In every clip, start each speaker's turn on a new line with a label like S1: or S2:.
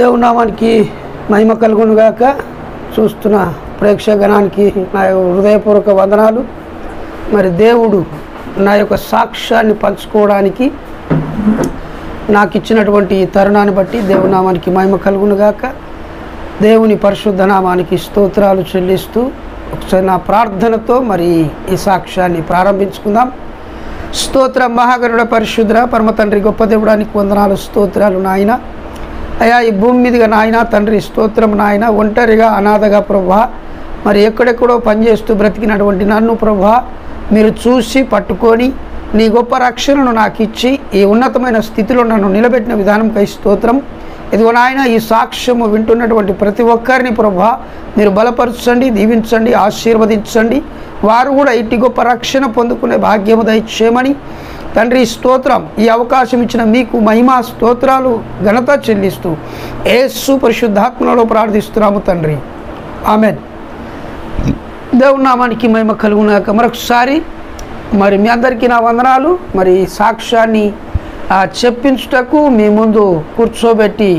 S1: దేవుని నామానికి మహిమ కలుగును గాక. చూస్తున్న ప్రేక్షగణానికి నా హృదయపూర్వక వందనాలు. మరి దేవుడు నా యొక్క సాక్ష్యాన్ని పంచుకోవడానికి నాకు ఇచ్చినటువంటి ఈ తరుణాన్ని బట్టి దేవుని నామానికి మహిమ కలుగును గాక. దేవుని పరిశుద్ధ నామానికి స్తోత్రాలు చెల్లిస్తూ ఒకసారి నా ప్రార్థనతో మరి ఈ సాక్ష్యాన్ని ప్రారంభించుకుందాం. స్తోత్రం మహాగరుడ పరిశుద్ర పరమ తండ్రి గొప్ప దేవుడానికి వందనాలు, స్తోత్రాలు నాయన. అయ్యా, ఈ భూమి మీదుగా నాయన తండ్రి స్తోత్రం నాయన. ఒంటరిగా అనాథగా ప్రభా, మరి ఎక్కడెక్కడో పనిచేస్తూ బ్రతికినటువంటి నన్ను ప్రభా మీరు చూసి పట్టుకొని నీ గొప్ప రక్షణను నాకు ఇచ్చి ఈ ఉన్నతమైన స్థితిలో నన్ను నిలబెట్టిన విధానంకై స్తోత్రం. ఇదిగో నాయన, ఈ సాక్ష్యము వింటున్నటువంటి ప్రతి ఒక్కరిని ప్రభా మీరు బలపరచండి, దీవించండి, ఆశీర్వదించండి. వారు కూడా ఇట్టి గొప్ప రక్షణ పొందుకునే భాగ్యము దయచేయమని తండ్రి స్తోత్రం. ఈ అవకాశం ఇచ్చిన మీకు మహిమా స్తోత్రాలు ఘనత చెల్లిస్తూ యేసు పరిశుద్ధాత్మలో ప్రార్థిస్తున్నాము తండ్రి, ఆమెన్. దేవుని నామానికి మహిమ కలుగునాక. మరొకసారి మరి మీ అందరికీ నా వందనాలు. మరి సాక్ష్యాన్ని చెప్పించుటకు మీ ముందు కూర్చోబెట్టి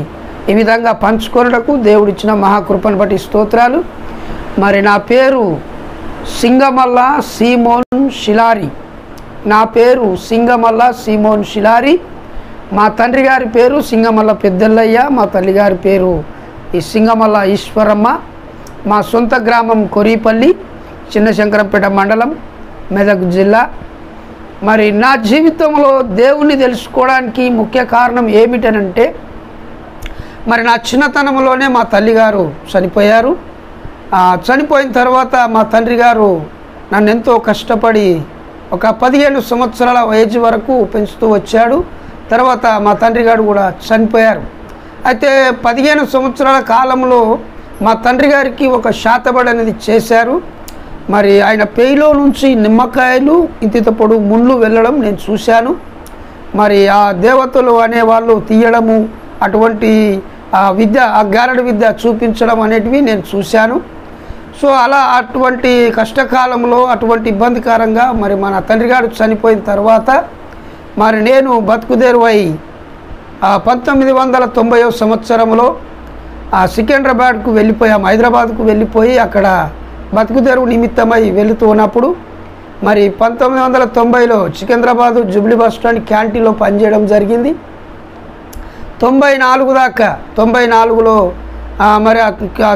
S1: ఈ విధంగా పంచుకొనుటకు దేవుడిచ్చిన మహాకృపను బట్టి స్తోత్రాలు. మరి నా పేరు సింగమల్ల సీమోన్ శిలారి. నా పేరు సింగమల్ల సీమోన్ శిలారి. మా తండ్రి గారి పేరు సింగమల్ల పెద్దల్లయ్య, మా తల్లి గారి పేరు ఈ సింగమల్ల ఈశ్వరమ్మ. మా సొంత గ్రామం కొరీపల్లి, చిన్నశంకరంపేట మండలం, మెదక్ జిల్లా. మరి నా జీవితంలో దేవుణ్ణి తెలుసుకోవడానికి ముఖ్య కారణం ఏమిటనంటే, మరి నా చిన్నతనంలోనే మా తల్లిగారు చనిపోయారు. చనిపోయిన తర్వాత మా తండ్రి గారు నన్ను ఎంతో కష్టపడి ఒక 15 సంవత్సరాల వయసు వరకు పెంచుతూ వచ్చాడు. తర్వాత మా తండ్రి గారు కూడా చనిపోయారు. అయితే 15 సంవత్సరాల కాలంలో మా తండ్రి గారికి ఒక శాతబడి అనేది చేశారు. మరి ఆయన పేయిలో నుంచి నిమ్మకాయలు ఇంత పొడు ముళ్ళు వెళ్ళడం నేను చూశాను. మరి ఆ దేవతలు అనేవాళ్ళు తీయడము, అటువంటి విద్య, ఆ గారడి విద్య చూపించడం అనేటివి నేను చూశాను. సో అలా అటువంటి కష్టకాలంలో, అటువంటి ఇబ్బందికరంగా మరి మన తండ్రి గారు చనిపోయిన తర్వాత మరి నేను బతుకుదేరువై 1990వ సంవత్సరంలో సికింద్రాబాద్కు వెళ్ళిపోయాం. హైదరాబాద్కు వెళ్ళిపోయి అక్కడ బతుకుదేరువు నిమిత్తమై వెళుతూ ఉన్నప్పుడు మరి 1990లో సికింద్రాబాదు జూబ్లీ బస్ స్టాండ్ క్యాంటీన్లో పనిచేయడం జరిగింది. 94 దాకా, 94లో మరి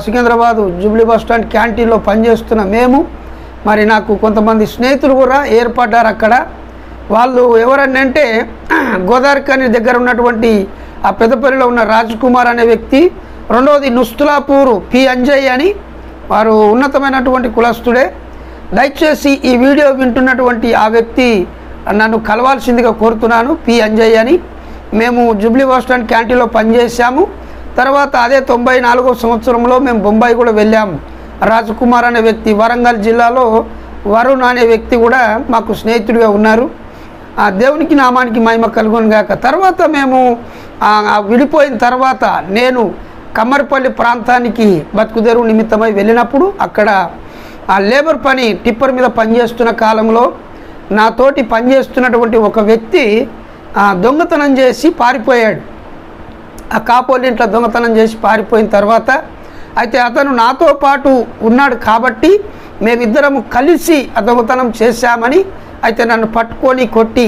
S1: సికింద్రాబాదు జూబ్లీ బస్ స్టాండ్ క్యాంటీన్లో పనిచేస్తున్న మేము, మరి నాకు కొంతమంది స్నేహితులు కూడా ఏర్పడ్డారు అక్కడ. వాళ్ళు ఎవరనంటే గోదావరిఖని దగ్గర ఉన్నటువంటి ఆ పెద్దపల్లిలో ఉన్న రాజ్ కుమార్ అనే వ్యక్తి, రెండవది నుస్తులాపూరు పి అంజయ్ అని, వారు ఉన్నతమైనటువంటి కులస్తుడే. దయచేసి ఈ వీడియో వింటున్నటువంటి ఆ వ్యక్తి నన్ను కలవాల్సిందిగా కోరుతున్నాను, పి అంజయ్ అని. మేము జూబ్లీ బస్ స్టాండ్ క్యాంటీన్లో పనిచేసాము. తర్వాత అదే 94వ సంవత్సరంలో మేము బొంబాయి కూడా వెళ్ళాము. రాజకుమార్ అనే వ్యక్తి, వరంగల్ జిల్లాలో వరుణ్ అనే వ్యక్తి కూడా మాకు స్నేహితుడిగా ఉన్నారు. ఆ దేవునికి నామానికి మహిమ కలుగును గాక. తర్వాత మేము విడిపోయిన తర్వాత నేను కమ్మరిపల్లి ప్రాంతానికి బతుకుదెరువు నిమిత్తమై వెళ్ళినప్పుడు అక్కడ ఆ లేబర్ పని, టిప్పర్ మీద పనిచేస్తున్న కాలంలో నాతోటి పనిచేస్తున్నటువంటి ఒక వ్యక్తి దొంగతనం చేసి పారిపోయాడు. ఆ కాపోలి ఇంట్లో దొంగతనం చేసి పారిపోయిన తర్వాత అయితే అతను నాతో పాటు ఉన్నాడు కాబట్టి మేమిద్దరము కలిసి ఆ దొంగతనం చేశామని అయితే నన్ను పట్టుకొని కొట్టి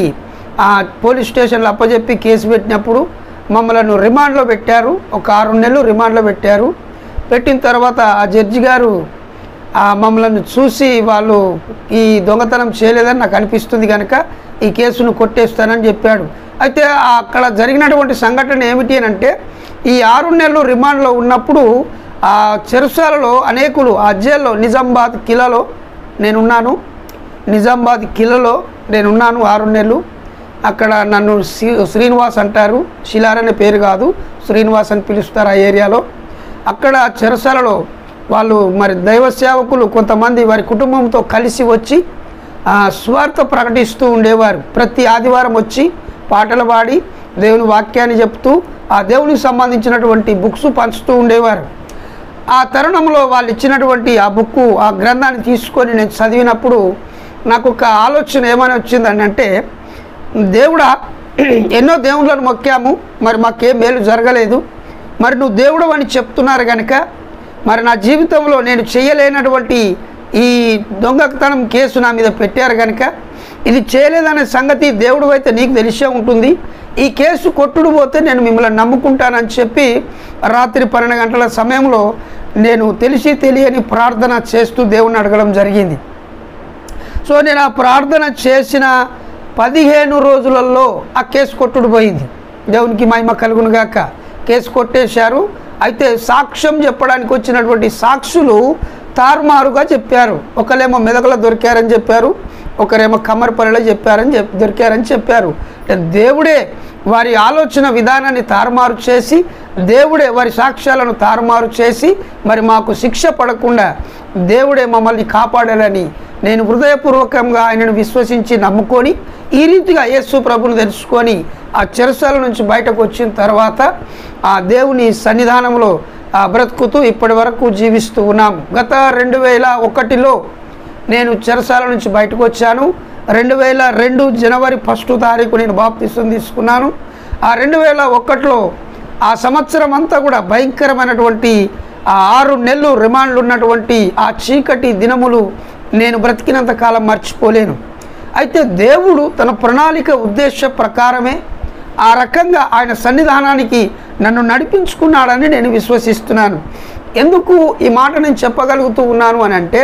S1: పోలీస్ స్టేషన్లో అప్పచెప్పి కేసు పెట్టినప్పుడు మమ్మల్ని రిమాండ్లో పెట్టారు. ఒక 6 నెలలు రిమాండ్లో పెట్టారు. పెట్టిన తర్వాత ఆ జడ్జి గారు మమ్మల్ని చూసి వాళ్ళు ఈ దొంగతనం చేయలేదని నాకు అనిపిస్తుంది కనుక ఈ కేసును కొట్టేస్తానని చెప్పాడు. అయితే అక్కడ జరిగినటువంటి సంఘటన ఏమిటి అని అంటే, ఈ 6 నెలలు రిమాండ్లో ఉన్నప్పుడు ఆ చెరసాలలో అనేకులు, ఆ జైల్లో నిజామాబాద్ కిలాలో నేనున్నాను. 6 నెలలు. అక్కడ నన్ను శ్రీనివాస్ అంటారు, శిలార్ అనే పేరు కాదు, శ్రీనివాస్ అని పిలుస్తారు ఆ ఏరియాలో. అక్కడ చెరసాలలో వాళ్ళు మరి దైవ సేవకులు కొంతమంది వారి కుటుంబంతో కలిసి వచ్చి స్వార్థ ప్రకటిస్తూ ఉండేవారు. ప్రతి ఆదివారం వచ్చి పాటలు పాడి దేవుని వాక్యాన్ని చెప్తూ ఆ దేవునికి సంబంధించినటువంటి బుక్స్ పంచుతూ ఉండేవారు. ఆ తరుణంలో వాళ్ళు ఇచ్చినటువంటి ఆ బుక్కు, ఆ గ్రంథాన్ని తీసుకొని నేను చదివినప్పుడు నాకు ఒక ఆలోచన ఏమని వచ్చిందని అంటే, దేవుడా, ఎన్నో దేవుళ్ళను మొక్కాము, మరి మాకేం మేలు జరగలేదు. మరి నువ్వు దేవుడు అని చెప్తున్నారు కనుక మరి నా జీవితంలో నేను చేయలేనటువంటి ఈ దొంగతనం కేసు నా మీద పెట్టారు కనుక ఇది చేయలేదనే సంగతి దేవుడు అయితే నీకు తెలిసే ఉంటుంది, ఈ కేసు కొట్టుడు పోతే నేను మిమ్మల్ని నమ్ముకుంటానని చెప్పి రాత్రి 12 గంటల సమయంలో నేను తెలిసి తెలియని ప్రార్థన చేస్తూ దేవుణ్ణి అడగడం జరిగింది. సో నేను ఆ ప్రార్థన చేసిన 15 రోజులలో ఆ కేసు కొట్టుడు పోయింది. దేవునికి మహిమ కలుగునుగాక. కేసు కొట్టేశారు. అయితే సాక్ష్యం చెప్పడానికి వచ్చినటువంటి సాక్షులు తారుమారుగా చెప్పారు. ఒకరేమో మెదకులో దొరికారని చెప్పారు, ఒకరేమో కమ్మరపల్లిలో దొరికారని చెప్పారు. దేవుడే వారి ఆలోచన విధానాన్ని తారుమారు చేసి, దేవుడే వారి సాక్ష్యాలను తారుమారు చేసి మరి మాకు శిక్ష పడకుండా దేవుడే మమ్మల్ని కాపాడాలని నేను హృదయపూర్వకంగా ఆయనను విశ్వసించి నమ్ముకొని ఈ రీతిగా యేసు ప్రభువును తెలుసుకొని ఆ చెరసాల నుంచి బయటకు వచ్చిన తర్వాత ఆ దేవుని సన్నిధానంలో బ్రతుకుతూ ఇప్పటి వరకు జీవిస్తూ ఉన్నాము. గత 2001లో నేను చెరసాల నుంచి బయటకు వచ్చాను. 2002 జనవరి 1 తారీఖు నేను బాప్తిసం తీసుకున్నాను. ఆ 2001లో ఆ సంవత్సరం అంతా కూడా భయంకరమైనటువంటి ఆ 6 నెలలు రిమాండ్లు ఉన్నటువంటి ఆ చీకటి దినములు నేను బ్రతికినంత కాలం మర్చిపోలేను. అయితే దేవుడు తన ప్రణాళిక ఉద్దేశ ప్రకారమే ఆ రకంగా ఆయన సన్నిధానానికి నన్ను నడిపించుకున్నాడని నేను విశ్వసిస్తున్నాను. ఎందుకు ఈ మాట నేను చెప్పగలుగుతూ ఉన్నాను అని అంటే,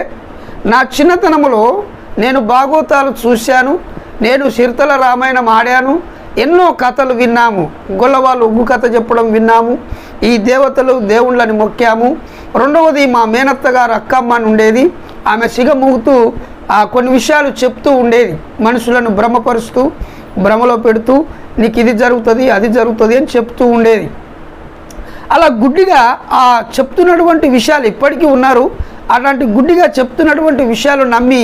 S1: నా చిన్నతనంలో నేను భాగవతాలు చూశాను, నేను చిరుతల రామాయణం ఆడాను, ఎన్నో కథలు విన్నాము. గొల్లవాళ్ళు ఉగ్గు కథ చెప్పడం విన్నాము, ఈ దేవతలు దేవుళ్ళని మొక్కాము. రెండవది మా మేనత్త గారు అక్కమ్మ అని ఉండేది, ఆమె సిగమూగుతూ కొన్ని విషయాలు చెప్తూ ఉండేది, మనుషులను భ్రమపరుస్తూ భ్రమలో పెడుతూ నీకు ఇది జరుగుతుంది అది జరుగుతుంది అని చెప్తూ ఉండేది. అలా గుడ్డిగా ఆ చెప్తున్నటువంటి విషయాలు ఇప్పటికీ ఉన్నారు. అలాంటి గుడ్డిగా చెప్తున్నటువంటి విషయాలు నమ్మి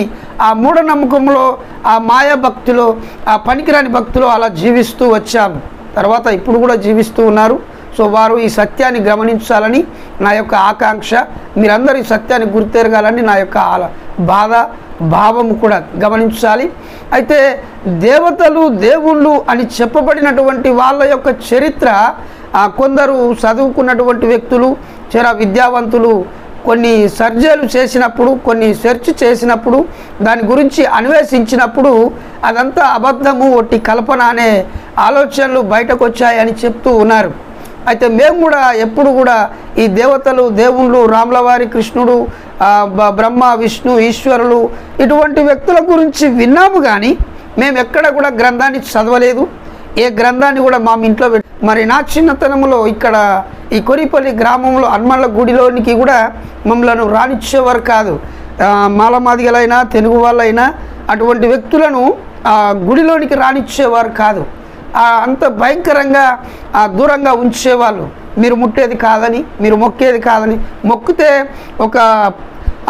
S1: ఆ మూఢనమ్మకంలో, ఆ మాయా భక్తిలో, ఆ పనికిరాని భక్తిలో అలా జీవిస్తూ వచ్చాము. తర్వాత ఇప్పుడు కూడా జీవిస్తూ ఉన్నారు. సో వారు ఈ సత్యాన్ని గమనించాలని నా యొక్క ఆకాంక్ష, మీరందరూ ఈ సత్యాన్ని గుర్తెరగాలని నా యొక్క బాధ భావము కూడా గమనించాలి. అయితే దేవతలు దేవుళ్ళు అని చెప్పబడినటువంటి వాళ్ళ యొక్క చరిత్ర కొందరు చదువుకున్నటువంటి వ్యక్తులు, విద్యావంతులు కొన్ని సర్జరీలు చేసినప్పుడు, కొన్ని సెర్చ్ చేసినప్పుడు, దాని గురించి అన్వేషించినప్పుడు అదంతా అబద్ధము, ఒట్టి కల్పన అనే ఆలోచనలు బయటకు వచ్చాయని చెప్తూ ఉన్నారు. అయితే మేము కూడా ఎప్పుడు కూడా ఈ దేవతలు దేవుళ్ళు, రాములవారి, కృష్ణుడు, బ్రహ్మ, విష్ణు, ఈశ్వరులు ఇటువంటి వ్యక్తుల గురించి విన్నాము, కానీ మేము ఎక్కడ కూడా గ్రంథాన్ని చదవలేదు. ఏ గ్రంథాన్ని కూడా మా ఇంట్లో మరి నా చిన్నతనంలో ఇక్కడ ఈ కొరిపల్లి గ్రామంలో హనుమన్ల గుడిలోనికి కూడా మమ్మల్ని రానిచ్చేవారు కాదు. మాలమాదిగలైనా తెలుగు వాళ్ళైనా అటువంటి వ్యక్తులను గుడిలోనికి రానిచ్చేవారు కాదు. అంత భయంకరంగా దూరంగా ఉంచేవాళ్ళు. మీరు ముట్టేది కాదని, మీరు మొక్కేది కాదని, మొక్కితే ఒక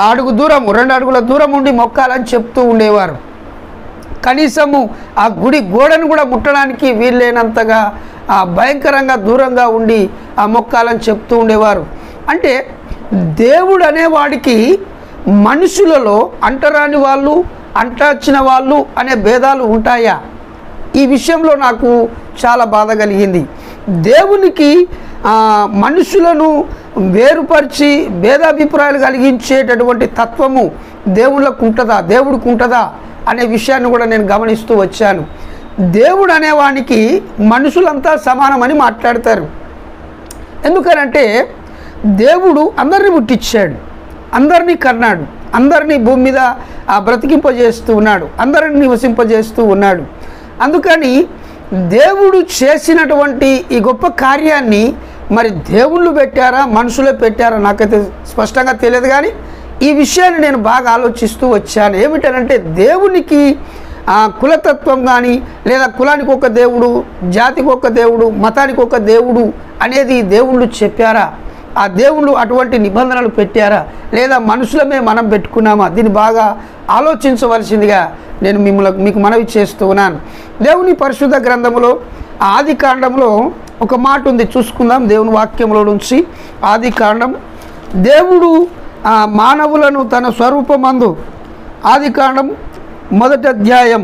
S1: అడుగు దూరం, 2 అడుగుల దూరం ఉండి మొక్కాలని చెప్తూ ఉండేవారు. కనీసము ఆ గుడి గోడను కూడా ముట్టడానికి వీల్లేనంతగా భయంకరంగా దూరంగా ఉండి ఆ మొక్కాలని చెప్తూ ఉండేవారు. అంటే దేవుడు అనేవాడికి మనుషులలో అంటరాని వాళ్ళు, అంటొచ్చిన వాళ్ళు అనే భేదాలు ఉంటాయా? ఈ విషయంలో నాకు చాలా బాధ కలిగింది. దేవునికి మనుషులను వేరుపరిచి భేదాభిప్రాయాలు కలిగించేటటువంటి తత్వము దేవుళ్ళకు ఉంటుందా, దేవుడికి ఉంటుందా అనే విషయాన్ని కూడా నేను గమనిస్తూ వచ్చాను. దేవుడు అనేవానికి మనుషులంతా సమానమని మాట్లాడతారు. ఎందుకనంటే దేవుడు అందరినీ పుట్టించాడు, అందరినీ కన్నాడు, అందరినీ భూమి మీద బ్రతికింపజేస్తూ ఉన్నాడు, అందరినీ నివసింపజేస్తూ ఉన్నాడు. అందుకని దేవుడు చేసినటువంటి ఈ గొప్ప కార్యాన్ని మరి దేవుళ్ళు పెట్టారా, మనుషులే పెట్టారా నాకైతే స్పష్టంగా తెలియదు. కానీ ఈ విషయాన్ని నేను బాగా ఆలోచిస్తూ వచ్చాను. ఏమిటనంటే దేవునికి కులతత్వం కానీ, లేదా కులానికి ఒక దేవుడు, జాతికి ఒక దేవుడు, మతానికి ఒక దేవుడు అనేది దేవుళ్ళు చెప్పారా? ఆ దేవుళ్ళు అటువంటి నిబంధనలు పెట్టారా, లేదా మనుషులమే మనం పెట్టుకున్నామా? దీన్ని బాగా ఆలోచించవలసిందిగా నేను మీకు మనవి చేస్తూ ఉన్నాను. దేవుని పరిశుద్ధ గ్రంథంలో ఆది కాండంలో ఒక మాట ఉంది, చూసుకుందాం. దేవుని వాక్యంలో నుంచి ఆది కాండం, దేవుడు మానవులను తన స్వరూపమందు, ఆది కాండం 1వ అధ్యాయం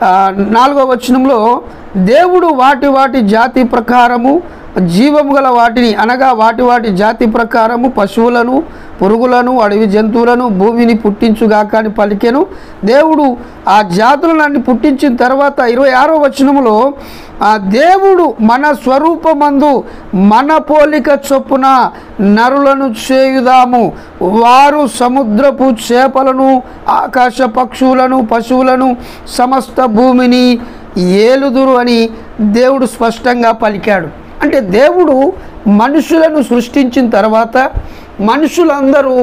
S1: 4వ వచనంలో దేవుడు వాటి వాటి జాతి ప్రకారము జీవము గల వాటిని అనగా వాటి వాటి జాతి ప్రకారము పశువులను పురుగులను అడవి జంతువులను భూమిని పుట్టించుగాక అని పలికెను. దేవుడు ఆ జాతులన్నీ పుట్టించిన తర్వాత 26వ వచనంలో దేవుడు మన స్వరూపమందు మన పోలిక చొప్పున నరులను చేయుదాము, వారు సముద్రపు చేపలను ఆకాశ పక్షులను పశువులను సమస్త భూమిని ఏలుదురు అని దేవుడు స్పష్టంగా పలికాడు. అంటే దేవుడు మనుషులను సృష్టించిన తర్వాత మనుషులందరూ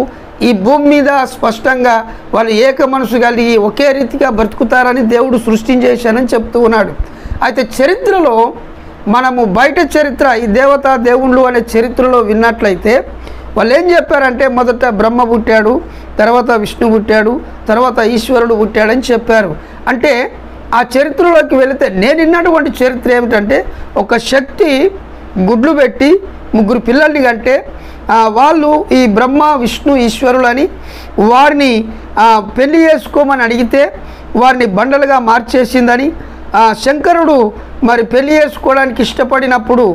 S1: ఈ భూమి మీద స్పష్టంగా వాళ్ళు ఏక మనసు కలిగి ఒకే రీతిగా బ్రతుకుతారని దేవుడు సృష్టించేశానని చెప్తూ ఉన్నాడు. అయితే చరిత్రలో మనము బయట చరిత్ర ఈ దేవతా దేవుళ్ళు అనే చరిత్రలో విన్నట్లయితే వాళ్ళు ఏం చెప్పారంటే మొదట బ్రహ్మ పుట్టాడు, తర్వాత విష్ణు పుట్టాడు, తర్వాత ఈశ్వరుడు పుట్టాడని చెప్పారు. అంటే ఆ చరిత్రలోకి వెళితే నేను విన్నటువంటి చరిత్ర ఏమిటంటే ఒక శక్తి గుడ్లు పెట్టి 3 పిల్లల్ని కంటే వాళ్ళు ఈ బ్రహ్మ విష్ణు ఈశ్వరులని వారిని పెళ్లి చేసుకోమని అడిగితే వారిని బండలుగా మార్చేసిందని శంకరుడు మరి పెళ్లి చేసుకోవడానికి ఇష్టపడినప్పుడు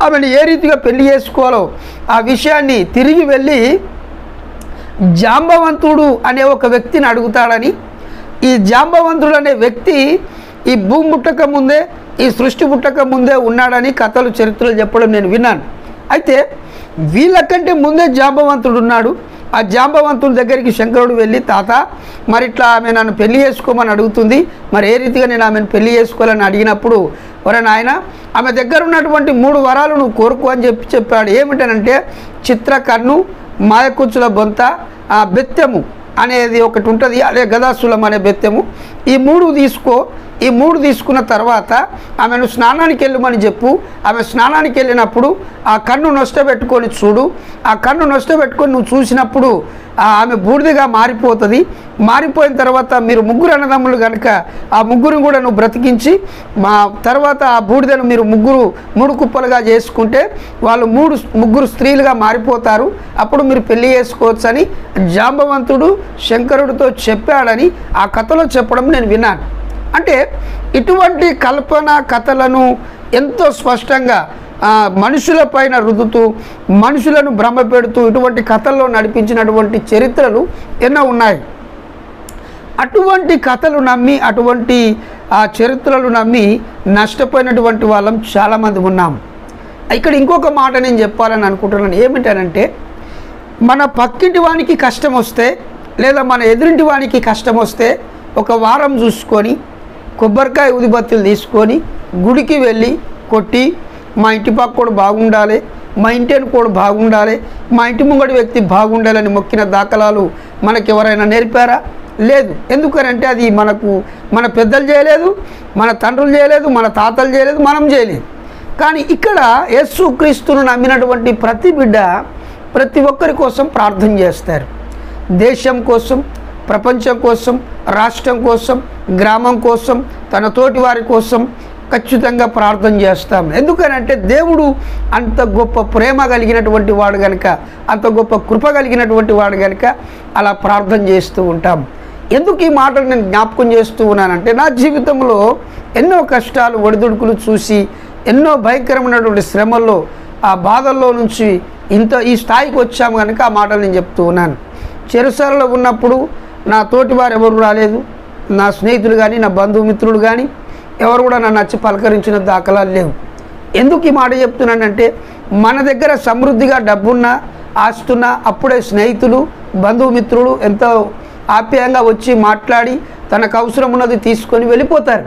S1: ఆమెను ఏ రీతిగా పెళ్లి చేసుకోవాలో ఆ విషయాన్ని తిరిగి వెళ్ళి జాంబవంతుడు అనే ఒక వ్యక్తిని అడుగుతాడని, ఈ జాంబవంతుడు అనే వ్యక్తి ఈ భూమి పుట్టక ముందే ఈ సృష్టి పుట్టక ముందే ఉన్నాడని కథలు చరిత్రలు చెప్పడం నేను విన్నాను. అయితే వీళ్ళకంటే ముందే జాంబవంతుడు ఉన్నాడు. ఆ జాంబవంతుడి దగ్గరికి శంకరుడు వెళ్ళి, తాత మరి ఇట్లా ఆమె నన్ను పెళ్లి చేసుకోమని అడుగుతుంది, మరి ఏ రీతిగా నేను ఆమెను పెళ్లి చేసుకోవాలని అడిగినప్పుడు, ఒరే నాయన ఆమె దగ్గర ఉన్నటువంటి 3 వరాలు నువ్వు కోరుకో అని చెప్పాడు. ఏమిటనంటే చిత్రకన్ను, మాయకుచ్చుల బొంత, బెత్తెము అనేది ఒకటి ఉంటుంది, అదే గదాసులం అనే బెత్తెము. ఈ 3 తీసుకో. ఈ 3 తీసుకున్న తర్వాత ఆమెను స్నానానికి వెళ్ళమని చెప్పు. ఆమె స్నానానికి వెళ్ళినప్పుడు ఆ కన్ను నష్టపెట్టుకొని చూడు. ఆ కన్ను నష్టపెట్టుకొని నువ్వు చూసినప్పుడు ఆమె బూడిదగా మారిపోతుంది. మారిపోయిన తర్వాత మీరు 3 అన్నదమ్ములు కనుక ఆ 3 కూడా నువ్వు బ్రతికించి తర్వాత ఆ బూడిదను మీరు 3 కుప్పలుగా చేసుకుంటే వాళ్ళు 3 స్త్రీలుగా మారిపోతారు. అప్పుడు మీరు పెళ్లి చేసుకోవచ్చని జాంబవంతుడు శంకరుడితో చెప్పాడని ఆ కథలో చెప్పడం నేను విన్నాను. అంటే ఇటువంటి కల్పన కథలను ఎంతో స్పష్టంగా మనుషుల పైన రుద్దుతూ మనుషులను భ్రమపెడుతూ ఇటువంటి కథల్లో నడిపించినటువంటి చరిత్రలు ఎన్నో ఉన్నాయి. అటువంటి కథలు నమ్మి అటువంటి చరిత్రలు నమ్మి నష్టపోయినటువంటి వాళ్ళం చాలామంది ఉన్నాం. ఇక్కడ ఇంకొక మాట నేను చెప్పాలని అనుకుంటున్నాను. ఏమిటనంటే మన పక్కింటి వానికి కష్టం వస్తే లేదా మన ఎదురింటి వానికి కష్టం వస్తే ఒక వారం చూసుకొని కొబ్బరికాయ ఉదిబత్తులు తీసుకొని గుడికి వెళ్ళి కొట్టి మా ఇంటి పక్కోడు బాగుండాలి, మా ఇంటి కూడా బాగుండాలి, మా ఇంటి ముంగడి వ్యక్తి బాగుండాలని మొక్కిన దాఖలాలు మనకు ఎవరైనా నేర్పారా? లేదు. ఎందుకనంటే అది మన పెద్దలు చేయలేదు, మన తండ్రులు చేయలేదు, మన తాతలు చేయలేదు, మనం చేయలేదు. కానీ ఇక్కడ యేసుక్రీస్తును నమ్మినటువంటి ప్రతి బిడ్డ ప్రతి ఒక్కరి కోసం ప్రార్థన చేస్తారు. దేశం కోసం, ప్రపంచం కోసం, రాష్ట్రం కోసం, గ్రామం కోసం, తన తోటి వారి కోసం ఖచ్చితంగా ప్రార్థన చేస్తాం. ఎందుకనంటే దేవుడు అంత గొప్ప ప్రేమ కలిగినటువంటి వాడు కనుక, అంత గొప్ప కృప కలిగినటువంటి వాడు కనుక అలా ప్రార్థన చేస్తూ ఉంటాం. ఎందుకు ఈ మాటలు నేను జ్ఞాపకం చేస్తూ ఉన్నానంటే నా జీవితంలో ఎన్నో కష్టాలు ఒడిదుడుకులు చూసి ఎన్నో భయంకరమైనటువంటి శ్రమల్లో ఆ బాధల్లో నుంచి ఈ స్థాయికి వచ్చాము కనుక ఆ మాటలు నేను చెప్తూ ఉన్నాను. చెరసాలలో ఉన్నప్పుడు నా తోటి వారు ఎవరు రాలేదు, నా స్నేహితులు కానీ నా బంధుమిత్రులు కానీ ఎవరు కూడా నన్ను వచ్చి పలకరించిన దాఖలాలు లేవు. ఎందుకు ఈ మాట చెప్తున్నానంటే మన దగ్గర సమృద్ధిగా డబ్బున్నా ఆస్తున్నా అప్పుడే స్నేహితులు బంధుమిత్రులు ఎంతో ఆప్యాయంగా వచ్చి మాట్లాడి తనకు అవసరం ఉన్నది తీసుకొని వెళ్ళిపోతారు.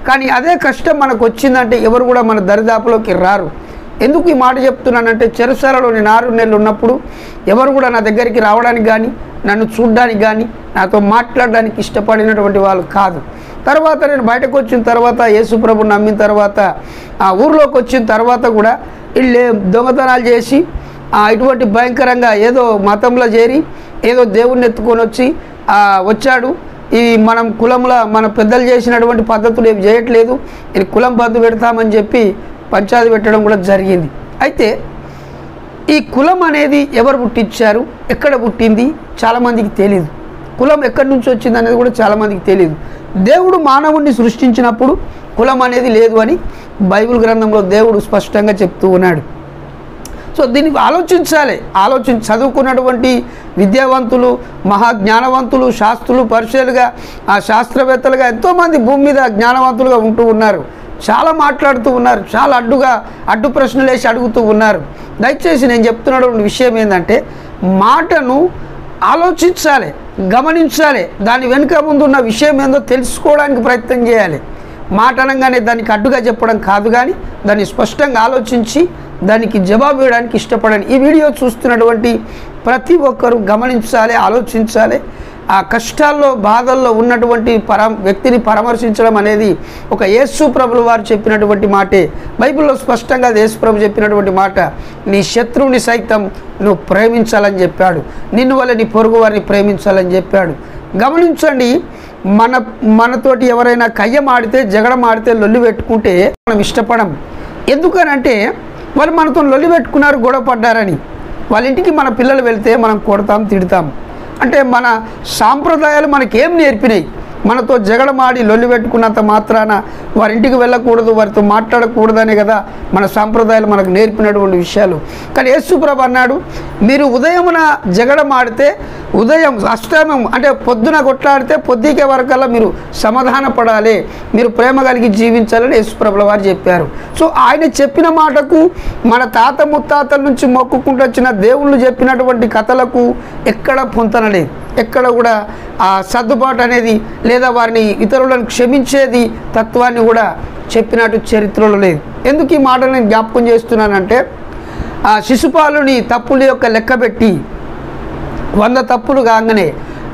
S1: కానీ అదే కష్టం మనకు వచ్చిందంటే ఎవరు కూడా మన దరిదాపులోకి రారు. ఎందుకు ఈ మాట చెప్తున్నానంటే చెరసాలలో నేను 6 నెలలు ఉన్నప్పుడు ఎవరు కూడా నా దగ్గరికి రావడానికి కానీ నన్ను చూడడానికి కానీ నాతో మాట్లాడడానికి ఇష్టపడినటువంటి వాళ్ళు కాదు. తర్వాత నేను బయటకు వచ్చిన తర్వాత యేసుప్రభుని నమ్మిన తర్వాత ఆ ఊరిలోకి వచ్చిన తర్వాత కూడా వీళ్ళు దొంగతనాలు చేసి ఇటువంటి భయంకరంగా ఏదో మతంలో చేరి ఏదో దేవుణ్ణి ఎత్తుకొని వచ్చాడు. ఈ మనం కులంలో మన పెద్దలు చేసినటువంటి పద్ధతులు ఏమి చేయట్లేదు, ఇది కులం బంధు పెడతామని చెప్పి పంచాయతీ పెట్టడం కూడా జరిగింది. అయితే ఈ కులం అనేది ఎవరు పుట్టించారు, ఎక్కడ పుట్టింది చాలామందికి తెలియదు. కులం ఎక్కడి నుంచి వచ్చింది అనేది కూడా చాలామందికి తెలియదు. దేవుడు మానవుణ్ణి సృష్టించినప్పుడు కులం అనేది లేదు అని బైబిల్ గ్రంథంలో దేవుడు స్పష్టంగా చెప్తూ ఉన్నాడు. సో దీన్ని ఆలోచించాలి. చదువుకున్నటువంటి విద్యావంతులు, మహాజ్ఞానవంతులు, శాస్త్రులు, పరిచయాలుగా, శాస్త్రవేత్తలుగా ఎంతోమంది భూమి మీద జ్ఞానవంతులుగా ఉంటూ ఉన్నారు. చాలా మాట్లాడుతూ ఉన్నారు, చాలా అడ్డు ప్రశ్నలు వేసి అడుగుతూ ఉన్నారు. దయచేసి నేను చెప్తున్నటువంటి విషయం ఏంటంటే, మాటను ఆలోచించాలి, గమనించాలి, దాని వెనుక ముందున్న విషయం ఏందో తెలుసుకోవడానికి ప్రయత్నం చేయాలి. మాట అనగానే దానికి అడ్డుగా చెప్పడం కాదు, కానీ దాన్ని స్పష్టంగా ఆలోచించి దానికి జవాబు ఇవ్వడానికి ఇష్టపడండి. ఈ వీడియో చూస్తున్నటువంటి ప్రతి ఒక్కరూ గమనించాలి, ఆలోచించాలి. ఆ కష్టాల్లో, బాధల్లో ఉన్నటువంటి వ్యక్తిని పరామర్శించడం అనేది ఒక యేసు ప్రభుల వారు చెప్పినటువంటి మాటే. బైబిల్లో స్పష్టంగా యేసు ప్రభు చెప్పినటువంటి మాట, నీ శత్రువుని సైతం నువ్వు ప్రేమించాలని చెప్పాడు, నిన్ను వల్ల నీ పొరుగు వారిని ప్రేమించాలని చెప్పాడు. గమనించండి, మనతోటి ఎవరైనా కయ్యం ఆడితే, జగడం ఆడితే, లొల్లి పెట్టుకుంటే మనం ఇష్టపడం. ఎందుకనంటే వాళ్ళు మనతో లొల్లి పెట్టుకున్నారు, గొడవ పడ్డారని. వాళ్ళ ఇంటికి మన పిల్లలు వెళ్తే మనం కొడతాం, తిడతాం. అంటే మన సాంప్రదాయాలు మనకేం నేర్పినాయి? మనతో జగడమాడి లొల్లి పెట్టుకున్నంత మాత్రాన వారింటికి వెళ్ళకూడదు, వారితో మాట్లాడకూడదనే కదా మన సాంప్రదాయాలు మనకు నేర్పినటువంటి విషయాలు. కానీ యేసు ప్రభు అన్నాడు, మీరు ఉదయమున జగడమాడితే, ఉదయం అష్టమం అంటే పొద్దున కొట్లాడితే పొద్దుకే వరకల్లా మీరు సమాధాన పడాలి, మీరు ప్రేమ కలిగి జీవించాలని యేసు ప్రభుల వారు చెప్పారు. సో ఆయన చెప్పిన మాటకు, మన తాత ముత్తాతల నుంచి మొక్కుకుంటూ వచ్చిన దేవుళ్ళు చెప్పినటువంటి కథలకు ఎక్కడ పొంతనలేదు. ఎక్కడ కూడా ఆ సర్దుబాటు అనేది లేదా వారిని ఇతరులను క్షమించేది తత్వాన్ని కూడా చెప్పినట్టు చరిత్రలో లేదు. ఎందుకు ఈ మాటలు నేను జ్ఞాపకం చేస్తున్నానంటే, ఆ శిశుపాలుని తప్పుల యొక్క లెక్కబెట్టి 100 తప్పులు కాగానే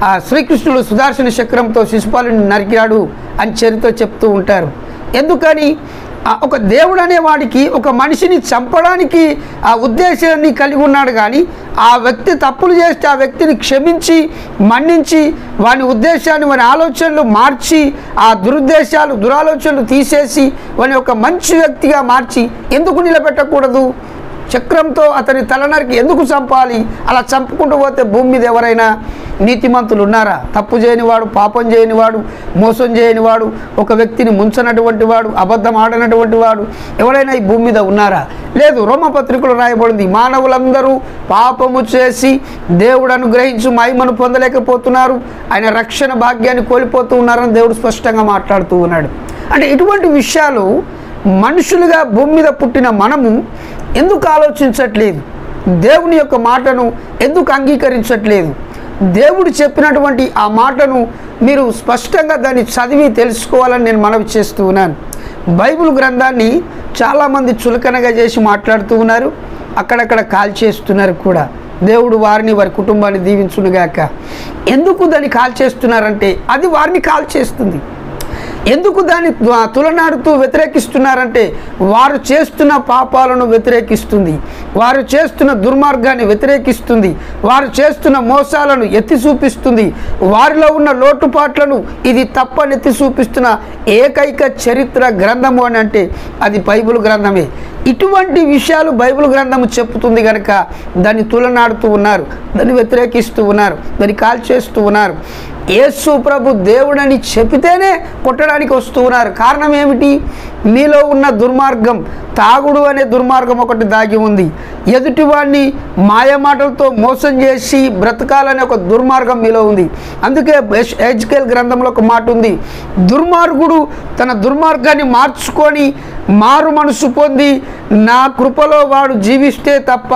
S1: ఆ శ్రీకృష్ణుడు సుదర్శన చక్రంతో శిశుపాలుని నరికాడు అని చరిత్ర చెప్తూ ఉంటారు. ఎందుకని? ఒక దేవుడు అనేవాడికి ఒక మనిషిని చంపడానికి ఆ ఉద్దేశాన్ని కలిగి ఉన్నాడు, కానీ ఆ వ్యక్తి తప్పులు చేస్తే ఆ వ్యక్తిని క్షమించి, మన్నించి, వాని ఉద్దేశాన్ని, వాని ఆలోచనలు మార్చి, ఆ దురాలోచనలు తీసేసి వాని ఒక మంచి వ్యక్తిగా మార్చి ఎందుకు నిలబెట్టకూడదు? చక్రంతో అతని తలనరికి ఎందుకు చంపాలి? అలా చంపుకుంటూ పోతే భూమి మీద ఎవరైనా నీతిమంతులు ఉన్నారా? తప్పు చేయనివాడు, పాపం చేయనివాడు, మోసం చేయనివాడు, ఒక వ్యక్తిని ముంచనటువంటి వాడు, అబద్ధం ఆడనటువంటి వాడు ఎవరైనా ఈ భూమి మీద ఉన్నారా? లేదు. రోమపత్రికలో రాయబడింది, మానవులందరూ పాపము చేసి దేవుడు అనుగ్రహించు మహిమను పొందలేకపోతున్నారు, ఆయన రక్షణ భాగ్యాన్ని కోల్పోతూ ఉన్నారని దేవుడు స్పష్టంగా మాట్లాడుతూ ఉన్నాడు. అంటే ఇటువంటి విషయాలు మనుషులుగా భూమి మీద పుట్టిన మనము ఎందుకు ఆలోచించట్లేదు? దేవుని యొక్క మాటను ఎందుకు అంగీకరించట్లేదు? దేవుడు చెప్పినటువంటి ఆ మాటను మీరు స్పష్టంగా దాన్ని చదివి తెలుసుకోవాలని నేను మనవి చేస్తూ ఉన్నాను. బైబిల్ గ్రంథాన్ని చాలామంది చులకనగా చేసి మాట్లాడుతూ ఉన్నారు, అక్కడక్కడ కాల్చేస్తున్నారు కూడా. దేవుడు వారిని, వారి కుటుంబాన్ని దీవించునుగాక. ఎందుకు దాన్ని కాల్చేస్తున్నారంటే అది వారిని కాల్చేస్తుంది. ఎందుకు దాన్ని తులనాడుతూ వ్యతిరేకిస్తున్నారంటే వారు చేస్తున్న పాపాలను వ్యతిరేకిస్తుంది, వారు చేస్తున్న దుర్మార్గాన్ని వ్యతిరేకిస్తుంది, వారు చేస్తున్న మోసాలను ఎత్తి చూపిస్తుంది, వారిలో ఉన్న లోటుపాట్లను ఇది తప్పని ఎత్తి చూపిస్తున్న ఏకైక చరిత్ర గ్రంథము అని అంటే అది బైబిల్ గ్రంథమే. ఇటువంటి విషయాలు బైబిల్ గ్రంథము చెప్తుంది కనుక దాన్ని తులనాడుతూ ఉన్నారు, దాన్ని వ్యతిరేకిస్తూ ఉన్నారు, దాన్ని కాల్చేస్తూ ఉన్నారు. యేసు ప్రభు దేవుడని చెబితేనే కొట్టడానికి వస్తూ ఉన్నారు. కారణం ఏమిటి? మీలో ఉన్న దుర్మార్గం, తాగుడు అనే దుర్మార్గం ఒకటి దాగి ఉంది. ఎదుటివాడిని మాయమాటలతో మోసం చేసి బ్రతకాలనే ఒక దుర్మార్గం మీలో ఉంది. అందుకే ఎజ్కేల్ గ్రంథంలో ఒక మాట ఉంది, దుర్మార్గుడు తన దుర్మార్గాన్ని మార్చుకొని మారు మనసు పొంది నా కృపలో వాడు జీవిస్తే తప్ప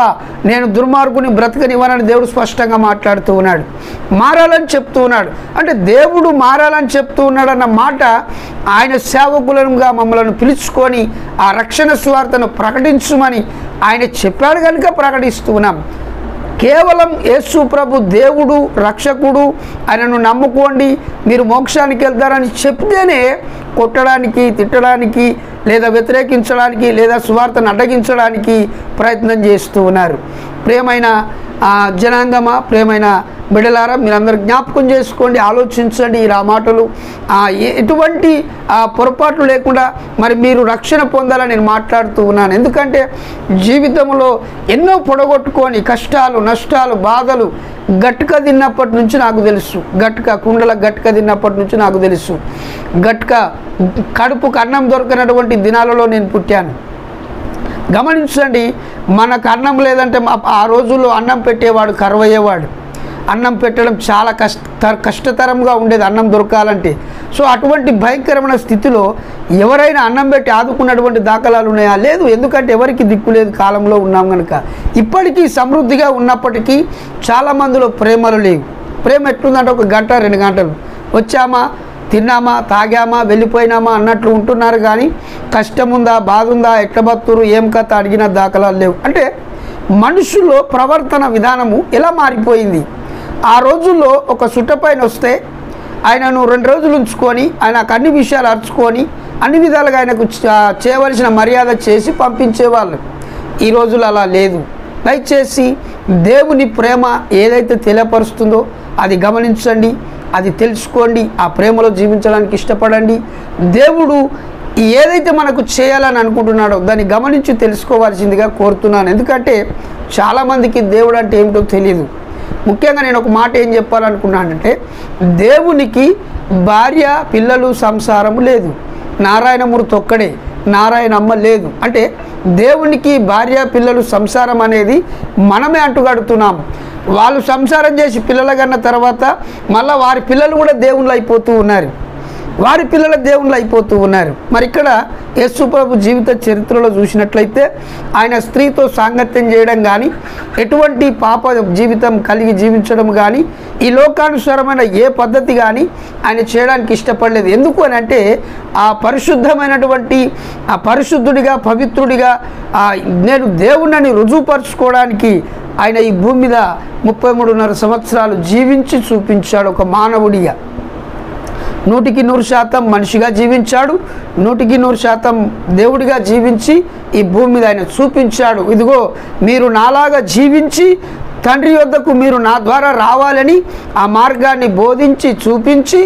S1: నేను దుర్మార్గుని బ్రతకనివ్వనని దేవుడు స్పష్టంగా మాట్లాడుతూ ఉన్నాడు. మారాలని చెప్తూ ఉన్నాడు. అంటే దేవుడు మారాలని చెప్తూ ఉన్నాడన్న మాట ఆయన సేవకులుగా మమ్మల్ని పిలుచుకొని ఆ రక్షణ సువార్తను ప్రకటించమని ఆయన చెప్పాడు కనుక ప్రకటిస్తూ ఉన్నాం. కేవలం యేసు ప్రభు దేవుడు, రక్షకుడు, ఆయనను నమ్ముకోండి మీరు మోక్షానికి వెళ్తారని చెప్తేనే కొట్టడానికి, తిట్టడానికి, లేదా వ్యతిరేకించడానికి, లేదా సువార్తను అడ్డగించడానికి ప్రయత్నం చేస్తూ ఉన్నారు. ప్రియమైన జనాంగమా, ప్రియమైన బిడ్డలారా, మీరందరూ జ్ఞాపకం చేసుకోండి, ఆలోచించండి. ఇలా మాటలు ఎటువంటి పొరపాట్లు లేకుండా మరి మీరు రక్షణ పొందాలని నేను మాట్లాడుతూ ఉన్నాను. ఎందుకంటే జీవితంలో ఎన్నో పొడగొట్టుకొని కష్టాలు, నష్టాలు, బాధలు గట్క తిన్నప్పటి నుంచి నాకు తెలుసు, కుండల గట్క తిన్నప్పటి నుంచి నాకు తెలుసు. కడుపుకు అన్నం దొరకనటువంటి దినాలలో నేను పుట్టాను. గమనించండి, మనకు అన్నం లేదంటే ఆ రోజుల్లో అన్నం పెట్టేవాడు కరువయ్యేవాడు. అన్నం పెట్టడం చాలా కష్టతరంగా ఉండేది అన్నం దొరకాలంటే. సో అటువంటి భయంకరమైన స్థితిలో ఎవరైనా అన్నం పెట్టి ఆదుకున్నటువంటి దాఖలాలు ఉన్నాయా? లేదు. ఎందుకంటే ఎవరికి దిక్కు లేదు కాలంలో ఉన్నాం కనుక. ఇప్పటికీ సమృద్ధిగా ఉన్నప్పటికీ చాలామందిలో ప్రేమలు లేవు. ప్రేమ ఎట్లుందంటే ఒక గంట 2 గంటలు వచ్చామా, తిన్నామా, తాగామా, వెళ్ళిపోయినామా అన్నట్లు ఉంటున్నారు. కానీ కష్టం ఉందా, బాధ ఉందా, ఎట్ల బతురు, ఏం కథ అడిగిన దాఖలాలు లేవు. అంటే మనుషుల్లో ప్రవర్తన విధానము ఎలా మారిపోయింది. ఆ రోజుల్లో ఒక సుట్టపైన వస్తే ఆయనను 2 రోజులు ఉంచుకొని ఆయనకు అన్ని విషయాలు అర్చుకొని అన్ని విధాలుగా ఆయనకు చేయవలసిన మర్యాద చేసి పంపించేవాళ్ళు. ఈ రోజులు అలా లేదు. దయచేసి దేవుని ప్రేమ ఏదైతే తెలియపరుస్తుందో అది గమనించండి, అది తెలుసుకోండి, ఆ ప్రేమలో జీవించడానికి ఇష్టపడండి. దేవుడు ఏదైతే మనకు చేయాలని అనుకుంటున్నాడో దాన్ని గమనించి తెలుసుకోవాల్సిందిగా కోరుతున్నాను. ఎందుకంటే చాలామందికి దేవుడు అంటే ఏమిటో తెలియదు. ముఖ్యంగా నేను ఒక మాట ఏం చెప్పాలనుకున్నానంటే, దేవునికి భార్య పిల్లలు సంసారము లేదు. నారాయణమూర్తి ఒక్కడే, నారాయణమ్మ లేదు. అంటే దేవునికి భార్య పిల్లలు సంసారం అనేది మనమే అంటుగడుతున్నాము. వాళ్ళు సంసారం చేసి పిల్లలు కన్న తర్వాత మళ్ళీ వారి పిల్లలు కూడా దేవుళ్ళు అయిపోతూ ఉన్నారు, వారి పిల్లల దేవుళ్ళు అయిపోతూ ఉన్నారు. మరి ఇక్కడ యేసు ప్రభు జీవిత చరిత్రలో చూసినట్లయితే ఆయన స్త్రీతో సాంగత్యం చేయడం కానీ, ఎటువంటి పాప జీవితం కలిగి జీవించడం కానీ, ఈ లోకానుసారమైన ఏ పద్ధతి కానీ ఆయన చేయడానికి ఇష్టపడలేదు. ఎందుకు అని అంటే ఆ పరిశుద్ధమైనటువంటి ఆ పరిశుద్ధుడిగా పవిత్రుడిగా నేను దేవుణ్ణి రుజువుపరుచుకోవడానికి ఆయన ఈ భూమి మీద 33.5 సంవత్సరాలు జీవించి చూపించాడు. ఒక మానవుడిగా 100% మనిషిగా జీవించాడు, 100% దేవుడిగా జీవించి ఈ భూమి మీద ఆయన చూపించాడు. ఇదిగో మీరు నాలాగా జీవించి తండ్రి యొద్దకు మీరు నా ద్వారా రావాలని ఆ మార్గాన్ని బోధించి చూపించి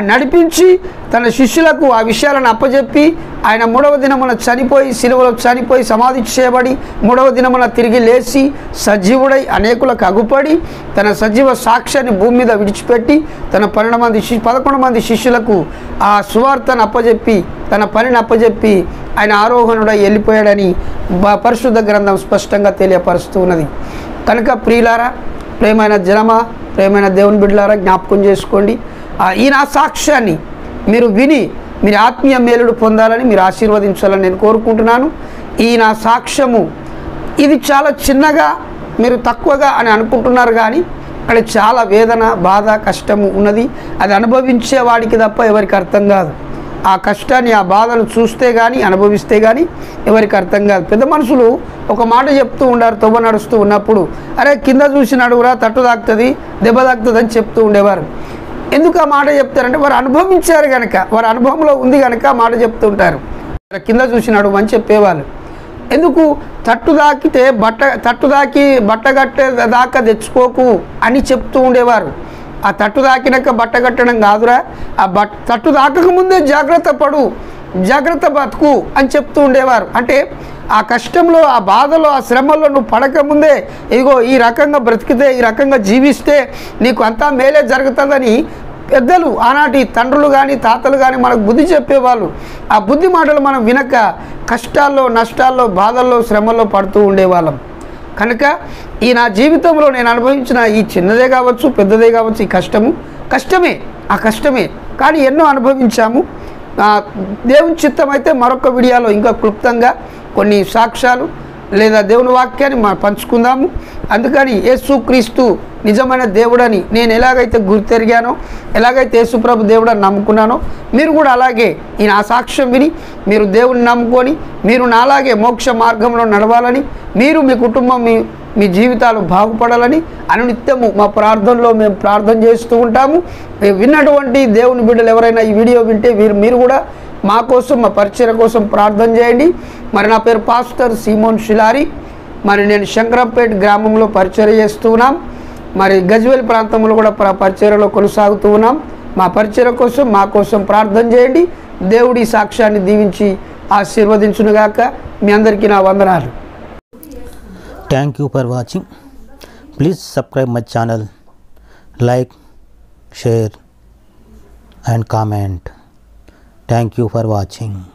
S1: నడిపించి తన శిష్యులకు ఆ విషయాలను అప్పచెప్పి ఆయన 3వ దినమున చనిపోయి సిలువలో చనిపోయి సమాధి చేయబడి 3వ దినమున తిరిగి లేచి సజీవుడై అనేకులకు అగుపడి తన సజీవ సాక్ష్యాన్ని భూమి మీద విడిచిపెట్టి తన 11 మంది శిష్యులకు ఆ సువార్తను అప్పచెప్పి తన పనిని అప్పచెప్పి ఆయన ఆరోహణుడై వెళ్ళిపోయాడని పరిశుద్ధ గ్రంథం స్పష్టంగా తెలియపరుస్తూ ఉన్నది. కనుక ప్రియులారా, ప్రేమైన జనమా, ప్రేమైన దేవుని బిడ్డలారా, జ్ఞాపకం చేసుకోండి. ఈ నా సాక్ష్యాన్ని మీరు విని మీరు ఆత్మీయ మేలుడు పొందాలని, మీరు ఆశీర్వదించాలని నేను కోరుకుంటున్నాను. ఈ నా సాక్ష్యము ఇది చాలా చిన్నగా మీరు తక్కువగా అని అనుకుంటున్నారు, కానీ అక్కడ చాలా వేదన, బాధ, కష్టము ఉన్నది. అది అనుభవించే వాడికి తప్ప ఎవరికి అర్థం కాదు. ఆ కష్టాన్ని, ఆ బాధను చూస్తే కానీ అనుభవిస్తే కానీ ఎవరికి అర్థం కాదు. పెద్ద మనుషులు ఒక మాట చెప్తూ ఉండారు, తొవ్వ నడుస్తూ ఉన్నప్పుడు, అరే కింద చూసి నడువురా, తట్టు తాకుతుంది, దెబ్బ తాకుతుంది అని చెప్తూ ఉండేవారు. ఎందుకు ఆ మాట చెప్తారంటే వారు అనుభవించారు కనుక, వారి అనుభవంలో ఉంది కనుక ఆ మాట చెప్తూ ఉంటారు. కింద చూసి నడువు అని చెప్పేవాళ్ళు. ఎందుకు? తట్టు దాకి బట్ట కట్టే దాకా తెచ్చుకోకు అని చెప్తూ ఉండేవారు. ఆ తట్టు దాకినాక బట్ట కట్టడం కాదురా, ఆ తట్టు దాకకముందే జాగ్రత్త పడు, జాగ్రత్త బతుకు అని చెప్తూ ఉండేవారు. అంటే ఆ కష్టంలో, ఆ బాధలో, ఆ శ్రమల్లో నువ్వు పడకముందే ఇదిగో ఈ రకంగా బ్రతికితే, ఈ రకంగా జీవిస్తే నీకు అంతా మేలే జరుగుతుందని పెద్దలు, ఆనాటి తండ్రులు కానీ తాతలు కానీ మనకు బుద్ధి చెప్పేవాళ్ళు. ఆ బుద్ధి మాటలు మనం వినక కష్టాల్లో, నష్టాల్లో, బాధల్లో, శ్రమల్లో పడుతూ ఉండేవాళ్ళం. కనుక ఈ నా జీవితంలో నేను అనుభవించిన ఈ చిన్నదే కావచ్చు, పెద్దదే కావచ్చు, ఈ కష్టమే, ఆ కష్టమే, కానీ ఎన్నో అనుభవించాము. దేవుని చిత్తం అయితే మరొక వీడియోలో ఇంకా క్లుప్తంగా కొన్ని సాక్ష్యాలు లేదా దేవుని వాక్యాన్ని మనం పంచుకుందాము. అందుకని యేసుక్రీస్తు నిజమైన దేవుడని నేను ఎలాగైతే గుర్తెరిగానో, ఎలాగైతే యేసుప్రభు దేవుడని నమ్ముకున్నానో, మీరు కూడా అలాగే ఈ నా సాక్ష్యం విని మీరు దేవుని నమ్ముకొని మీరు నాలాగే మోక్ష మార్గంలో నడవాలని, మీరు మీ కుటుంబం మీ జీవితాలు బాగుపడాలని అనునిత్యము మా ప్రార్థనలో మేము ప్రార్థన చేస్తూ ఉంటాము. విన్నటువంటి దేవుని బిడ్డలు ఎవరైనా ఈ వీడియో వింటే మీరు కూడా మా కోసం, మా పరిచర్య కోసం ప్రార్థన చేయండి. మరి నా పేరు పాస్టర్ సీమోన్ షిలారి. మరి నేను శంకరంపేట గ్రామంలో పరిచర్య చేస్తూ ఉన్నాం. మరి గజ్వేల్ ప్రాంతంలో కూడా పరిచర్యలో కొనసాగుతూ ఉన్నాం. మా పరిచర్య కోసం, మా కోసం ప్రార్థన చేయండి. దేవుడి సాక్ష్యాన్ని దీవించి ఆశీర్వదించునుగాక. మీ అందరికీ నా వందనాలు.
S2: Thank you for watching. Please subscribe my channel Like, share and comment. Thank you for watching.